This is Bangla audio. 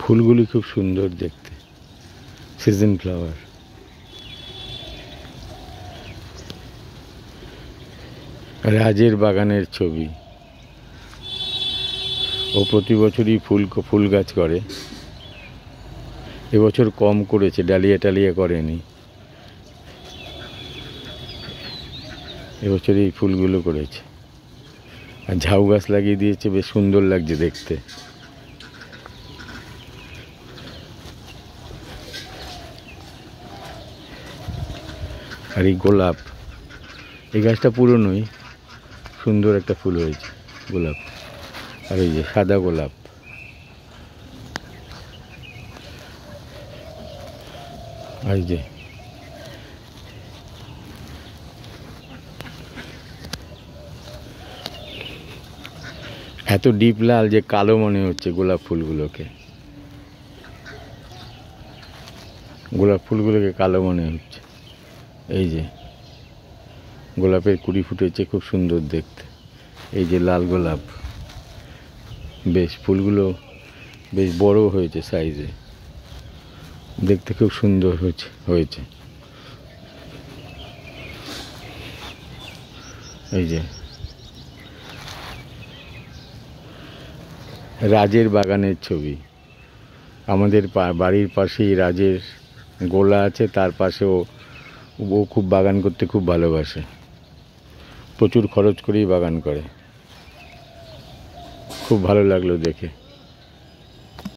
ফুলগুলি খুব সুন্দর দেখতে, সিজন ফ্লাওয়ার। রাজের বাগানের ছবি। ও প্রতি বছরই ফুল গাছ করে, এবছর কম করেছে, ডালিয়া টালিয়া করেনি, এবছর এই ফুলগুলো করেছে। আর ঝাউ গাছ লাগিয়ে দিয়েছে, বেশ সুন্দর লাগছে দেখতে। আর এই গোলাপ, এই গাছটা পুরনোই, সুন্দর একটা ফুল হয়েছে গোলাপ। আর এই যে সাদা গোলাপ, আর এই যে এত ডিপ লাল যে কালো মনে হচ্ছে গোলাপ ফুলগুলোকে, কালো মনে হচ্ছে। এই যে গোলাপের কুড়ি ফুটেছে, খুব সুন্দর দেখতে। এই যে লাল গোলাপ, বেশ ফুলগুলো বেশ বড় হয়েছে সাইজে, দেখতে খুব সুন্দর হয়েছে। এই যে রাজের বাগানের ছবি। আমাদের বাড়ির পাশেই রাজের গোলা আছে, তার পাশে ও খুব বাগান করতে খুব ভালোবাসে, প্রচুর খরচ করেই বাগান করে। খুব ভালো লাগলো দেখে।